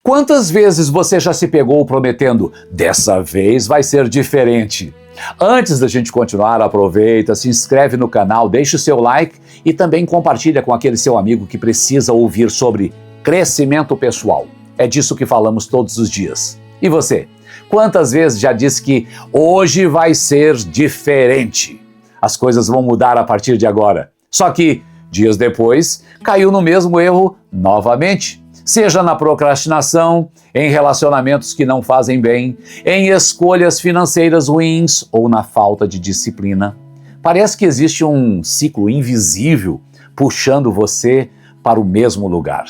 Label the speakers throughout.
Speaker 1: Quantas vezes você já se pegou prometendo, dessa vez vai ser diferente? Antes da gente continuar, aproveita, se inscreve no canal, deixa o seu like e também compartilha com aquele seu amigo que precisa ouvir sobre crescimento pessoal. É disso que falamos todos os dias. E você? Quantas vezes já disse que hoje vai ser diferente? As coisas vão mudar a partir de agora. Só que, dias depois, caiu no mesmo erro novamente. Seja na procrastinação, em relacionamentos que não fazem bem, em escolhas financeiras ruins ou na falta de disciplina. Parece que existe um ciclo invisível puxando você para o mesmo lugar.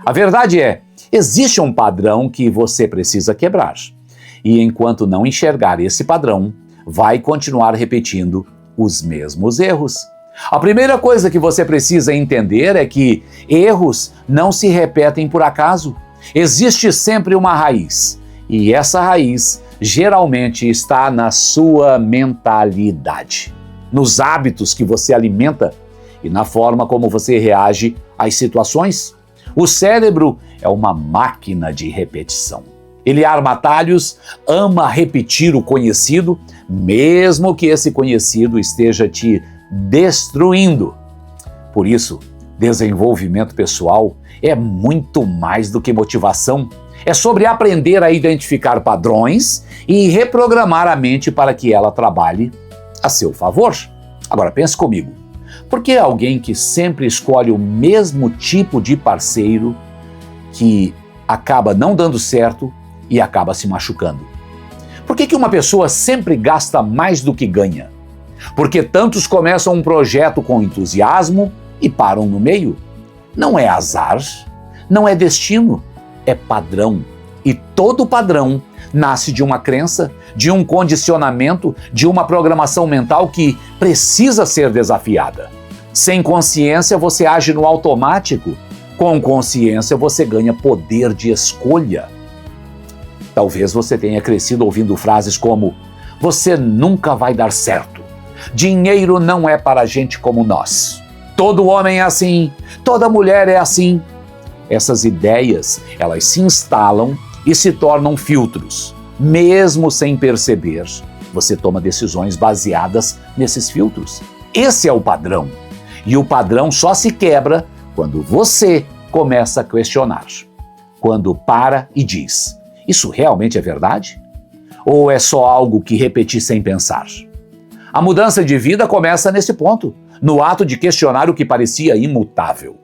Speaker 1: A verdade é, existe um padrão que você precisa quebrar. E enquanto não enxergar esse padrão, vai continuar repetindo os mesmos erros. A primeira coisa que você precisa entender é que erros não se repetem por acaso. Existe sempre uma raiz, e essa raiz geralmente está na sua mentalidade, nos hábitos que você alimenta e na forma como você reage às situações. O cérebro é uma máquina de repetição. Ele arma atalhos, ama repetir o conhecido, mesmo que esse conhecido esteja te destruindo. Por isso, desenvolvimento pessoal é muito mais do que motivação. É sobre aprender a identificar padrões e reprogramar a mente para que ela trabalhe a seu favor. Agora pense comigo, por que alguém que sempre escolhe o mesmo tipo de parceiro que acaba não dando certo e acaba se machucando? Por que uma pessoa sempre gasta mais do que ganha? Porque tantos começam um projeto com entusiasmo e param no meio? Não é azar, não é destino, é padrão. E todo padrão nasce de uma crença, de um condicionamento, de uma programação mental que precisa ser desafiada. Sem consciência, você age no automático. Com consciência, você ganha poder de escolha. Talvez você tenha crescido ouvindo frases como: você nunca vai dar certo. Dinheiro não é para gente como nós. Todo homem é assim, toda mulher é assim. Essas ideias, elas se instalam e se tornam filtros. Mesmo sem perceber, você toma decisões baseadas nesses filtros. Esse é o padrão. E o padrão só se quebra quando você começa a questionar. Quando para e diz: isso realmente é verdade? Ou é só algo que repeti sem pensar? A mudança de vida começa nesse ponto, no ato de questionar o que parecia imutável.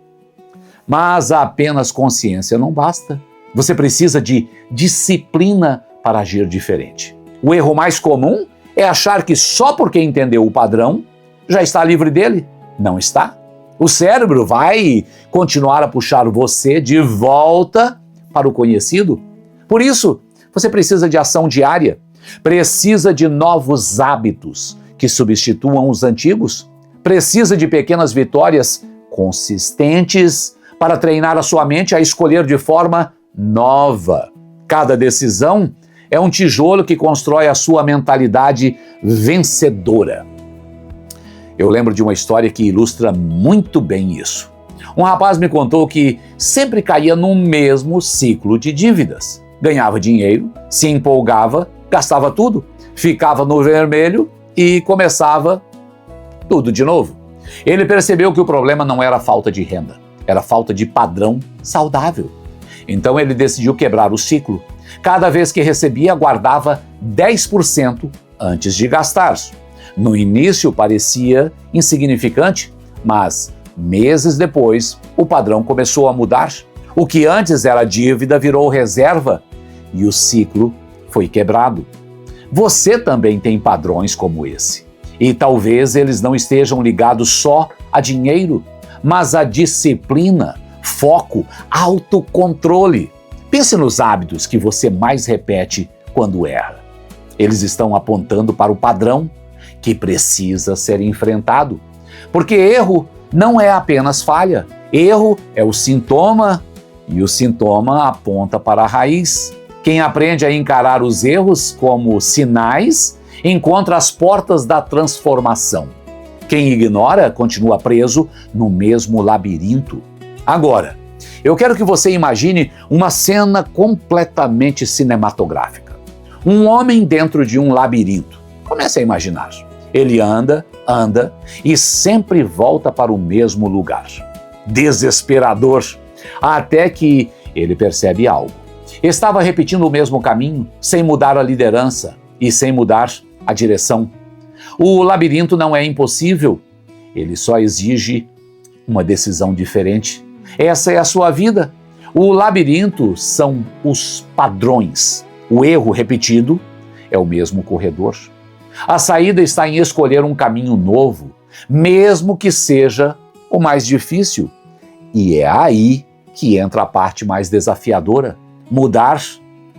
Speaker 1: Mas apenas consciência não basta. Você precisa de disciplina para agir diferente. O erro mais comum é achar que só porque entendeu o padrão, já está livre dele. Não está. O cérebro vai continuar a puxar você de volta para o conhecido. Por isso, você precisa de ação diária. Precisa de novos hábitos que substituam os antigos. Precisa de pequenas vitórias consistentes para treinar a sua mente a escolher de forma nova. Cada decisão é um tijolo que constrói a sua mentalidade vencedora. Eu lembro de uma história que ilustra muito bem isso. Um rapaz me contou que sempre caía no mesmo ciclo de dívidas. Ganhava dinheiro, se empolgava, gastava tudo, ficava no vermelho e começava tudo de novo. Ele percebeu que o problema não era falta de renda, era falta de padrão saudável. Então ele decidiu quebrar o ciclo. Cada vez que recebia, guardava 10% antes de gastar. No início parecia insignificante, mas meses depois o padrão começou a mudar. O que antes era dívida virou reserva e o ciclo foi quebrado. Você também tem padrões como esse. E talvez eles não estejam ligados só a dinheiro, mas a disciplina, foco, autocontrole. Pense nos hábitos que você mais repete quando erra. Eles estão apontando para o padrão que precisa ser enfrentado. Porque erro não é apenas falha. Erro é o sintoma e o sintoma aponta para a raiz. Quem aprende a encarar os erros como sinais encontra as portas da transformação. Quem ignora continua preso no mesmo labirinto. Agora, Eu quero que você imagine uma cena completamente cinematográfica. Um homem dentro de um labirinto. Comece a imaginar. Ele anda, anda e sempre volta para o mesmo lugar. Desesperador, até que ele percebe algo. Estava repetindo o mesmo caminho, sem mudar a liderança e sem mudar a direção. O labirinto não é impossível, ele só exige uma decisão diferente. Essa é a sua vida. O labirinto são os padrões. O erro repetido é o mesmo corredor. A saída está em escolher um caminho novo, mesmo que seja o mais difícil. E é aí que entra a parte mais desafiadora. Mudar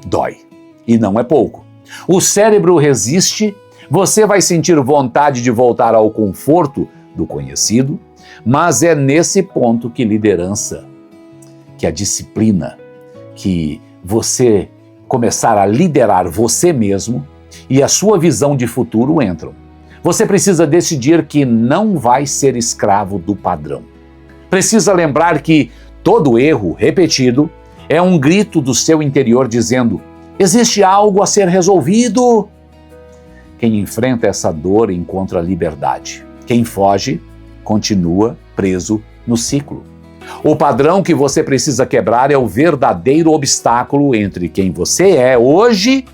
Speaker 1: dói. E não é pouco. O cérebro resiste, você vai sentir vontade de voltar ao conforto do conhecido, mas é nesse ponto que liderança, que a disciplina, que você começar a liderar você mesmo e a sua visão de futuro entram. Você precisa decidir que não vai ser escravo do padrão. Precisa lembrar que todo erro repetido é um grito do seu interior dizendo: existe algo a ser resolvido. Quem enfrenta essa dor encontra liberdade. Quem foge continua preso no ciclo. O padrão que você precisa quebrar é o verdadeiro obstáculo entre quem você é hoje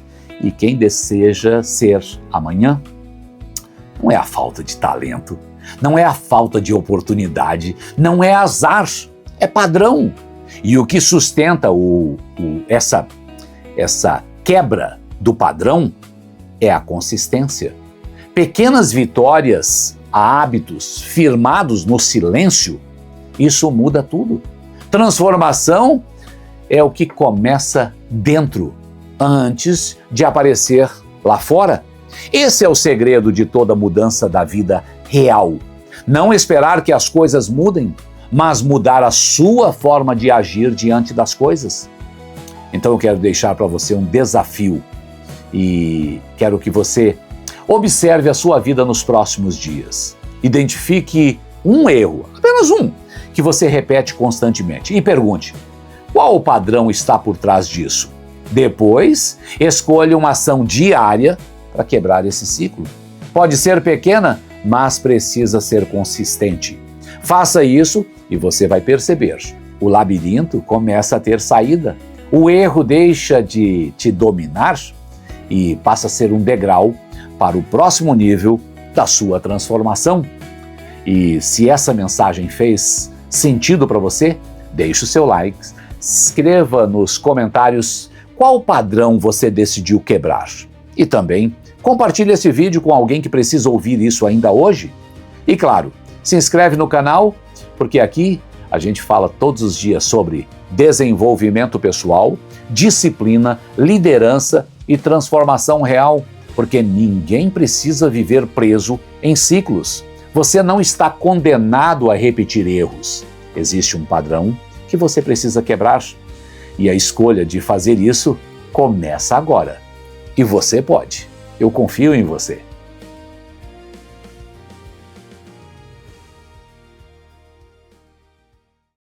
Speaker 1: e quem deseja ser amanhã. Não é a falta de talento, não é a falta de oportunidade, não é azar, é padrão. E o que sustenta essa quebra do padrão é a consistência. Pequenas vitórias a hábitos firmados no silêncio, isso muda tudo. Transformação é o que começa dentro, antes de aparecer lá fora. Esse é o segredo de toda mudança da vida real. Não esperar que as coisas mudem, mas mudar a sua forma de agir diante das coisas. Então eu quero deixar para você um desafio e quero que você observe a sua vida nos próximos dias. Identifique um erro, apenas um, que você repete constantemente e pergunte: qual o padrão está por trás disso? Depois, escolha uma ação diária para quebrar esse ciclo. Pode ser pequena, mas precisa ser consistente. Faça isso e você vai perceber. O labirinto começa a ter saída. O erro deixa de te dominar e passa a ser um degrau para o próximo nível da sua transformação. E se essa mensagem fez sentido para você, deixe o seu like, escreva nos comentários qual padrão você decidiu quebrar. E também compartilhe esse vídeo com alguém que precisa ouvir isso ainda hoje. E claro, se inscreve no canal, porque aqui a gente fala todos os dias sobre desenvolvimento pessoal, disciplina, liderança e transformação real, porque ninguém precisa viver preso em ciclos. Você não está condenado a repetir erros. Existe um padrão que você precisa quebrar. E a escolha de fazer isso começa agora. E você pode. Eu confio em você.